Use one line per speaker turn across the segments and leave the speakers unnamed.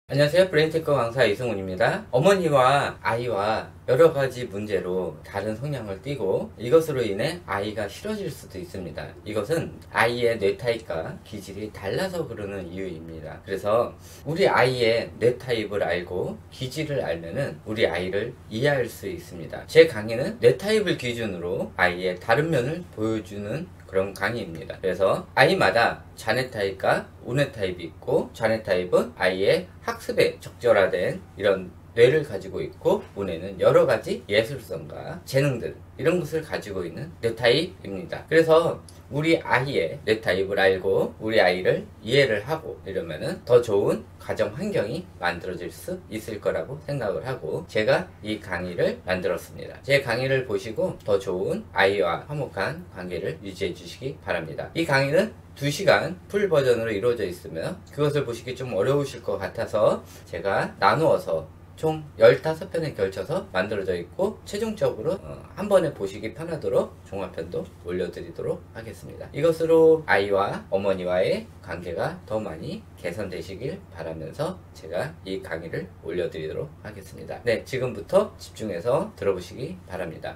안녕하세요. 브레인테크 강사 이승훈입니다. 어머니와 아이와 여러가지 문제로 다른 성향을 띠고 이것으로 인해 아이가 싫어질 수도 있습니다. 이것은 아이의 뇌타입과 기질이 달라서 그러는 이유입니다. 그래서 우리 아이의 뇌타입을 알고 기질을 알면은 우리 아이를 이해할 수 있습니다. 제 강의는 뇌타입을 기준으로 아이의 다른 면을 보여주는 그런 강의입니다. 그래서 아이마다 자네 타입과 우네 타입이 있고, 자네 타입은 아이의 학습에 적절화된 이런 뇌를 가지고 있고, 우네는 여러 가지 예술성과 재능들 이런 것을 가지고 있는 뇌타입입니다. 그래서 우리 아이의 뇌타입을 알고 우리 아이를 이해를 하고 이러면은 더 좋은 가정 환경이 만들어질 수 있을 거라고 생각을 하고 제가 이 강의를 만들었습니다. 제 강의를 보시고 더 좋은 아이와 화목한 관계를 유지해 주시기 바랍니다. 이 강의는 2시간 풀 버전으로 이루어져 있으며 그것을 보시기 좀 어려우실 것 같아서 제가 나누어서 총 15편에 걸쳐서 만들어져 있고 최종적으로 한 번에 보시기 편하도록 종합편도 올려드리도록 하겠습니다. 이것으로 아이와 어머니와의 관계가 더 많이 개선되시길 바라면서 제가 이 강의를 올려드리도록 하겠습니다. 네, 지금부터 집중해서 들어보시기 바랍니다.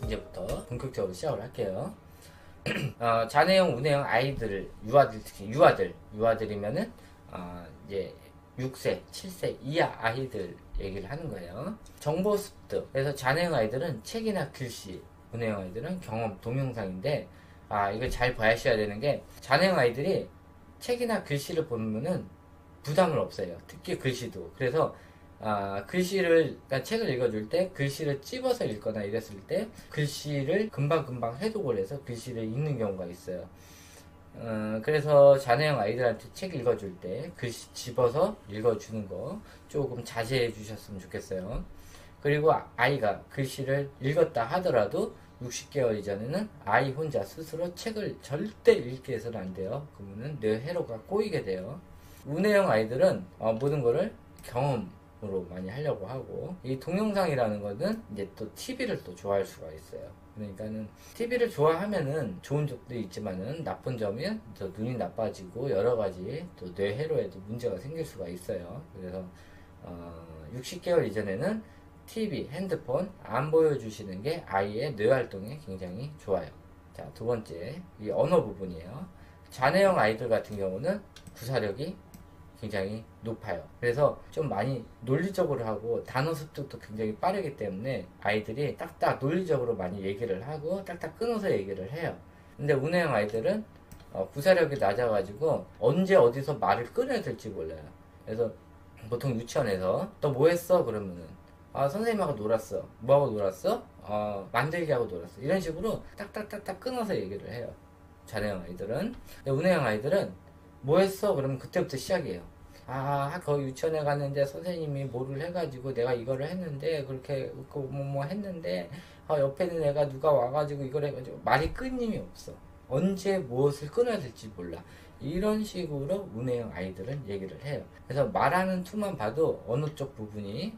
이제부터 본격적으로 시작을 할게요. 자녀형, 우네형 아이들, 유아들, 특히 유아들이면은 이제 6세, 7세 이하 아이들 얘기를 하는 거예요. 정보 습득. 그래서 자녀형 아이들은 책이나 글씨, 우네형 아이들은 경험, 동영상인데 이걸 잘 봐야셔야 되는 게 자녀형 아이들이 책이나 글씨를 보면은 부담을 없어요. 특히 글씨도. 그래서 그러니까 책을 읽어줄 때 글씨를 찝어서 읽거나 이랬을 때 글씨를 금방금방 해독을 해서 글씨를 읽는 경우가 있어요. 그래서 자녀형 아이들한테 책 읽어줄 때 글씨 집어서 읽어주는 거 조금 자제해 주셨으면 좋겠어요. 그리고 아이가 글씨를 읽었다 하더라도 60개월 이전에는 아이 혼자 스스로 책을 절대 읽게 해서는 안 돼요. 그러면 뇌회로가 꼬이게 돼요. 우네형 아이들은 모든 거를 경험으로 많이 하려고 하고, 이 동영상이라는 거는 이제 또 TV를 또 좋아할 수가 있어요. 그러니까는 TV를 좋아하면은 좋은 점도 있지만은 나쁜 점은 또 눈이 나빠지고 여러 가지 또 뇌회로에도 문제가 생길 수가 있어요. 그래서 60개월 이전에는 TV, 핸드폰 안 보여주시는 게 아이의 뇌활동에 굉장히 좋아요. 자, 두 번째, 이 언어 부분이에요. 자녀형 아이들 같은 경우는 구사력이 굉장히 높아요. 그래서 좀 많이 논리적으로 하고 단어 습득도 굉장히 빠르기 때문에 아이들이 딱딱 논리적으로 많이 얘기를 하고 딱딱 끊어서 얘기를 해요. 근데 우네형 아이들은 구사력이 낮아가지고 언제 어디서 말을 끊어야 될지 몰라요. 그래서 보통 유치원에서 너 뭐 했어? 그러면은 선생님하고 놀았어. 뭐하고 놀았어? 만들기하고 놀았어. 이런 식으로 딱딱딱딱 끊어서 얘기를 해요. 자녀형 아이들은. 근데 우네형 아이들은 뭐 했어? 그러면 그때부터 시작이에요. 거기 유치원에 갔는데 선생님이 뭐를 해가지고 내가 이거를 했는데 그렇게 뭐 했는데 옆에 있는 애가 누가 와가지고 이걸 해가지고 말이 끊임이 없어. 언제 무엇을 끊어야 될지 몰라. 이런 식으로 우네형 아이들은 얘기를 해요. 그래서 말하는 투만 봐도 어느 쪽 부분이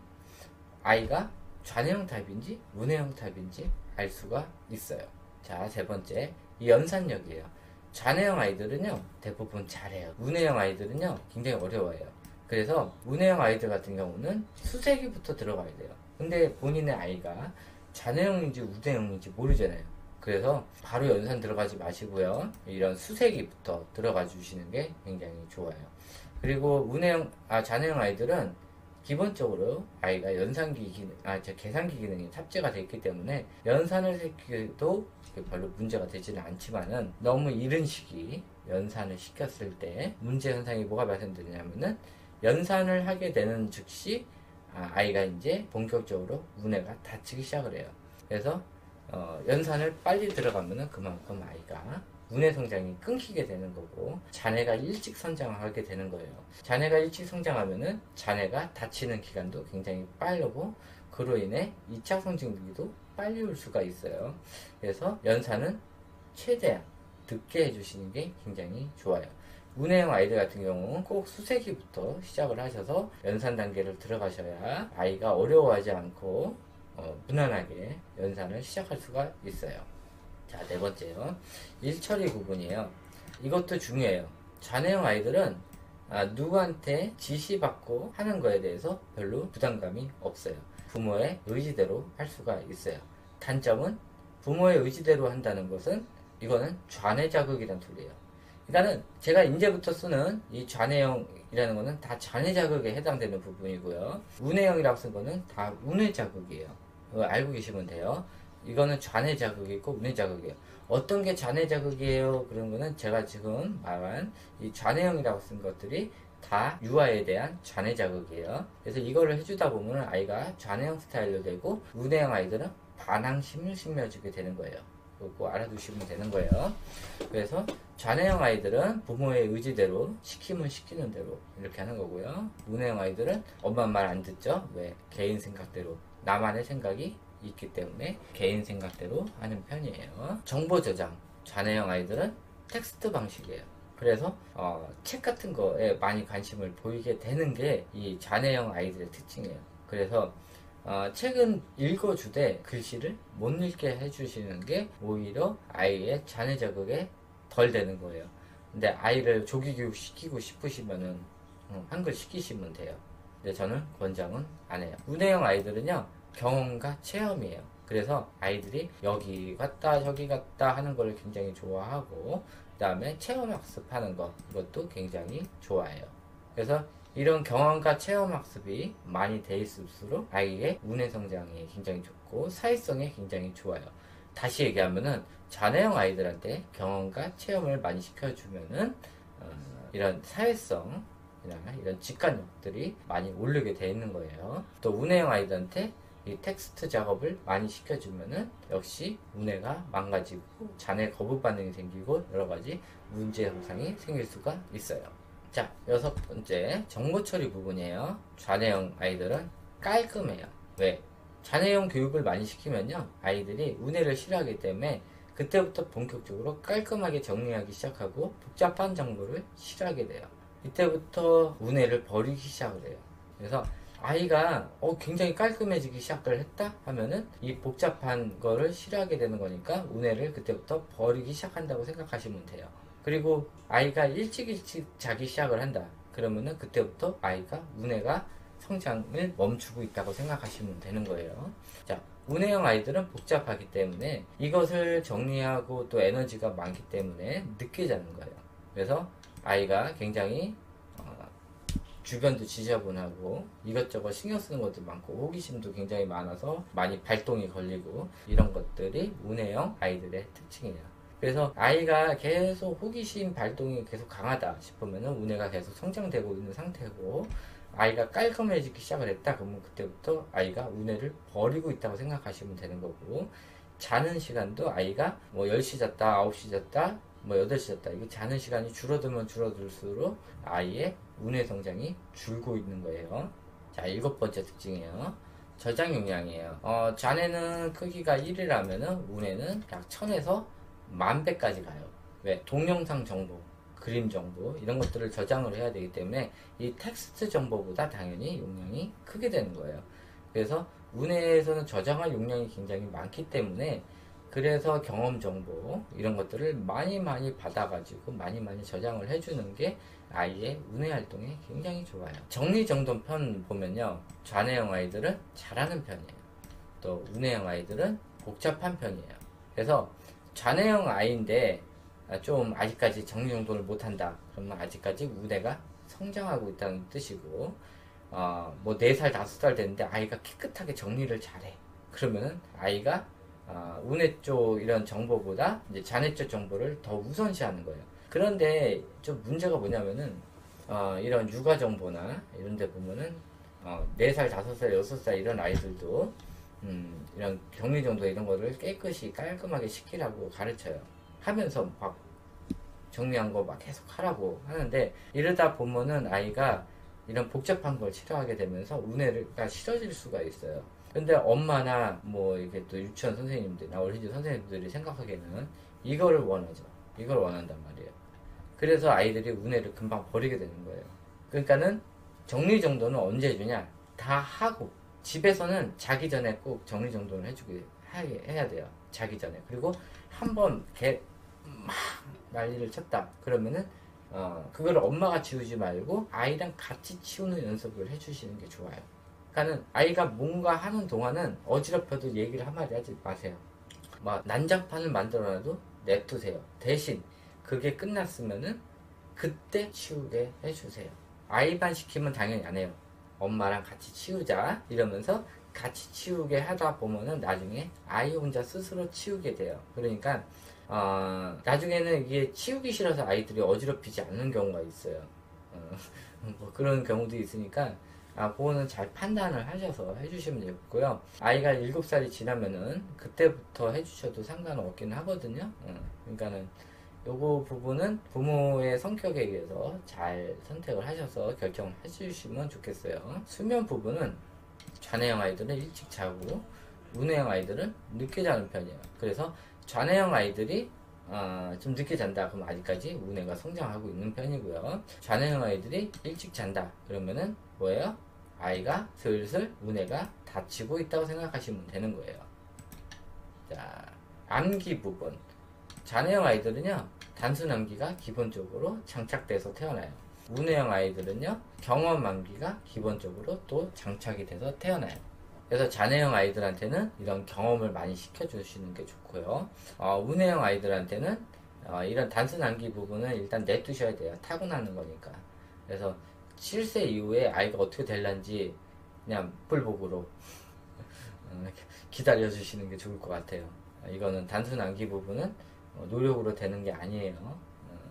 아이가 좌뇌형 타입인지 우뇌형 타입인지 알 수가 있어요. 자, 세 번째, 이 연산력이에요. 좌뇌형 아이들은요 대부분 잘해요. 우뇌형 아이들은요 굉장히 어려워해요. 그래서 우뇌형 아이들 같은 경우는 수세기부터 들어가야 돼요. 근데 본인의 아이가 좌뇌형인지 우뇌형인지 모르잖아요. 그래서 바로 연산 들어가지 마시고요, 이런 수세기부터 들어가 주시는 게 굉장히 좋아요. 그리고 좌뇌형 아이들은 기본적으로 아이가 계산기 기능이 탑재가 되어 있기 때문에 연산을 시키도 별로 문제가 되지는 않지만은 너무 이른 시기 연산을 시켰을 때 문제 현상이 뭐가 발생되냐면은 연산을 하게 되는 즉시 아이가 이제 본격적으로 우뇌가 다치기 시작을 해요. 그래서 연산을 빨리 들어가면은 그만큼 아이가 우뇌 성장이 끊기게 되는 거고 자네가 일찍 성장하게 되는 거예요. 자네가 일찍 성장하면은 자네가 다치는 기간도 굉장히 빠르고 그로 인해 2차 성징기도 빨리 올 수가 있어요. 그래서 연산은 최대한 늦게 해주시는 게 굉장히 좋아요. 운해형 아이들 같은 경우는 꼭 수세기부터 시작을 하셔서 연산 단계를 들어가셔야 아이가 어려워하지 않고 무난하게 연산을 시작할 수가 있어요. 자, 네 번째요. 일처리 부분이에요. 이것도 중요해요. 좌뇌형 아이들은 누구한테 지시받고 하는 거에 대해서 별로 부담감이 없어요. 부모의 의지대로 할 수가 있어요. 단점은 부모의 의지대로 한다는 것은 이거는 좌뇌 자극이란 소리예요. 그러니까는 제가 이제부터 쓰는 이 좌뇌형이라는 거는 다 좌뇌 자극에 해당되는 부분이고요. 우뇌형이라고 쓴 거는 다 우뇌 자극이에요. 그거 알고 계시면 돼요. 이거는 좌뇌 자극이 있고 우뇌 자극이에요. 어떤 게 좌뇌 자극이에요? 그런 거는 제가 지금 말한 이 좌뇌형이라고 쓴 것들이 다 유아에 대한 좌뇌 자극이에요. 그래서 이거를 해주다 보면 아이가 좌뇌형 스타일로 되고 우뇌형 아이들은 반항심을 심어주게 되는 거예요. 그거 알아두시면 되는 거예요. 그래서 좌뇌형 아이들은 부모의 의지대로 시키면 시키는 대로 이렇게 하는 거고요. 우뇌형 아이들은 엄마 말 안 듣죠. 왜? 개인 생각대로 나만의 생각이 있기 때문에 개인 생각대로 하는 편이에요. 정보 저장 좌뇌형 아이들은 텍스트 방식이에요. 그래서 책 같은 거에 많이 관심을 보이게 되는 게 이 좌뇌형 아이들의 특징이에요. 그래서 책은 읽어주되 글씨를 못 읽게 해주시는 게 오히려 아이의 좌뇌 자극에 덜 되는 거예요. 근데 아이를 조기 교육 시키고 싶으시면은 한글 시키시면 돼요. 근데 저는 권장은 안 해요. 우뇌형 아이들은요 경험과 체험이에요. 그래서 아이들이 여기 갔다 저기 갔다 하는 걸 굉장히 좋아하고 그 다음에 체험 학습하는 거 이것도 굉장히 좋아해요. 그래서 이런 경험과 체험 학습이 많이 돼 있을수록 아이의 우뇌 성장이 굉장히 좋고 사회성이 굉장히 좋아요. 다시 얘기하면은 좌뇌형 아이들한테 경험과 체험을 많이 시켜주면은 이런 사회성 이런 직관력들이 많이 오르게 돼 있는 거예요. 또 우뇌형 아이들한테 이 텍스트 작업을 많이 시켜주면은 역시 우뇌가 망가지고 좌뇌 거부 반응이 생기고 여러 가지 문제 현상이 생길 수가 있어요. 자, 여섯 번째 정보 처리 부분이에요. 좌뇌형 아이들은 깔끔해요. 왜? 좌뇌형 교육을 많이 시키면요 아이들이 우뇌를 싫어하기 때문에 그때부터 본격적으로 깔끔하게 정리하기 시작하고 복잡한 정보를 싫어하게 돼요. 이때부터 우뇌를 버리기 시작을 해요. 그래서 아이가 굉장히 깔끔해지기 시작을 했다 하면은 이 복잡한 거를 싫어하게 되는 거니까 우뇌를 그때부터 버리기 시작한다고 생각하시면 돼요. 그리고 아이가 일찍 자기 시작을 한다 그러면은 그때부터 아이가 우뇌가 성장을 멈추고 있다고 생각하시면 되는 거예요. 자, 우뇌형 아이들은 복잡하기 때문에 이것을 정리하고 또 에너지가 많기 때문에 늦게 자는 거예요. 그래서 아이가 굉장히 주변도 지저분하고 이것저것 신경 쓰는 것도 많고 호기심도 굉장히 많아서 많이 발동이 걸리고 이런 것들이 우뇌형 아이들의 특징이에요. 그래서 아이가 계속 호기심 발동이 계속 강하다 싶으면 우뇌가 계속 성장되고 있는 상태고 아이가 깔끔해지기 시작을 했다 그러면 그때부터 아이가 우뇌를 버리고 있다고 생각하시면 되는 거고 자는 시간도 아이가 뭐 10시 잤다 9시 잤다 뭐 8시 잤다 이게 자는 시간이 줄어들면 줄어들수록 아이의 우뇌 성장이 줄고 있는 거예요. 자, 일곱 번째 특징이에요. 저장 용량이에요. 좌뇌는 크기가 1이라면은 우뇌는 약 1000에서 10,000배까지 가요. 왜? 동영상 정보, 그림 정보 이런 것들을 저장을 해야 되기 때문에 이 텍스트 정보보다 당연히 용량이 크게 되는 거예요. 그래서 우뇌에서는 저장할 용량이 굉장히 많기 때문에 그래서 경험 정보 이런 것들을 많이 받아가지고 많이 저장을 해주는 게 아이의 우뇌 활동에 굉장히 좋아요. 정리정돈편 보면요 좌뇌형 아이들은 잘하는 편이에요. 또 우뇌형 아이들은 복잡한 편이에요. 그래서 좌뇌형 아이인데 좀 아직까지 정리정돈을 못한다 그러면 아직까지 우뇌가 성장하고 있다는 뜻이고 뭐 4살 5살 됐는데 아이가 깨끗하게 정리를 잘해 그러면은 아이가 우뇌 쪽 이런 정보보다 이제 좌뇌 쪽 정보를 더 우선시하는 거예요. 그런데 좀 문제가 뭐냐면은 이런 육아 정보나 이런 데 보면은 4살 5살 6살 이런 아이들도 이런 격리 정도 이런 거를 깨끗이 깔끔하게 시키라고 가르쳐요. 하면서 막 정리한 거 막 계속 하라고 하는데 이러다 보면은 아이가 이런 복잡한 걸 싫어하게 되면서 우뇌가 싫어질 수가 있어요. 근데 엄마나 뭐 이렇게 또 유치원 선생님들이나 어린이집 선생님들이 생각하기에는 이거를 원하죠. 이걸 원한단 말이에요. 그래서 아이들이 운해를 금방 버리게 되는 거예요. 그러니까는 정리정돈은 언제 해주냐? 다 하고 집에서는 자기 전에 꼭 정리정돈을 해야 돼요. 자기 전에. 그리고 한번 막 난리를 쳤다 그러면은 그걸 엄마가 치우지 말고 아이랑 같이 치우는 연습을 해주시는 게 좋아요. 그러니까는 아이가 뭔가 하는 동안은 어지럽혀도 얘기를 한마디 하지 마세요. 막 난장판을 만들어놔도 냅두세요. 대신 그게 끝났으면은 그때 치우게 해주세요. 아이만 시키면 당연히 안 해요. 엄마랑 같이 치우자 이러면서 같이 치우게 하다 보면은 나중에 아이 혼자 스스로 치우게 돼요. 그러니까 나중에는 이게 치우기 싫어서 아이들이 어지럽히지 않는 경우가 있어요. 뭐 그런 경우도 있으니까 그거는 잘 판단을 하셔서 해주시면 되고요. 아이가 7살이 지나면은 그때부터 해주셔도 상관없긴 하거든요. 그러니까는 요거 부분은 부모의 성격에 의해서 잘 선택을 하셔서 결정을 해주시면 좋겠어요. 수면 부분은 좌뇌형 아이들은 일찍 자고 우뇌형 아이들은 늦게 자는 편이에요. 그래서 좌뇌형 아이들이 좀 늦게 잔다 그럼 아직까지 우뇌가 성장하고 있는 편이고요. 좌뇌형 아이들이 일찍 잔다 그러면은 뭐예요? 아이가 슬슬 우뇌가 닫히고 있다고 생각하시면 되는 거예요. 자, 암기 부분. 좌뇌형 아이들은요 단순 암기가 기본적으로 장착돼서 태어나요. 우뇌형 아이들은요 경험 암기가 기본적으로 또 장착이 돼서 태어나요. 그래서 좌뇌형 아이들한테는 이런 경험을 많이 시켜주시는 게 좋고요. 우뇌형 아이들한테는 이런 단순 암기 부분은 일단 내두셔야 돼요. 타고나는 거니까. 그래서 7세 이후에 아이가 어떻게 될런지 그냥 풀복으로 기다려주시는 게 좋을 것 같아요. 이거는 단순 암기 부분은 노력으로 되는 게 아니에요.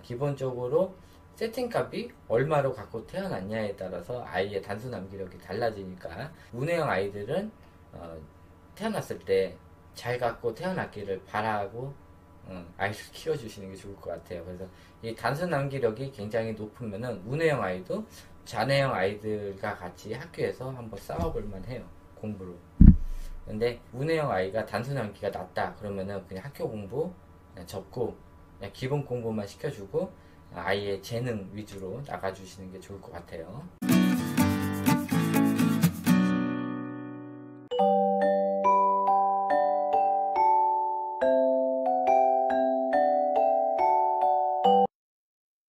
기본적으로 세팅값이 얼마로 갖고 태어났냐에 따라서 아이의 단순 암기력이 달라지니까 우뇌형 아이들은 태어났을 때 잘 갖고 태어났기를 바라고 아이를 키워주시는 게 좋을 것 같아요. 그래서 이 단순 암기력이 굉장히 높으면은 우뇌형 아이도 좌뇌형 아이들과 같이 학교에서 한번 싸워볼 만해요. 공부로. 근데 우뇌형 아이가 단순 암기가 낮다 그러면은 그냥 학교 공부 그냥 접고 그냥 기본 공부만 시켜주고 아이의 재능 위주로 나가주시는 게 좋을 것 같아요.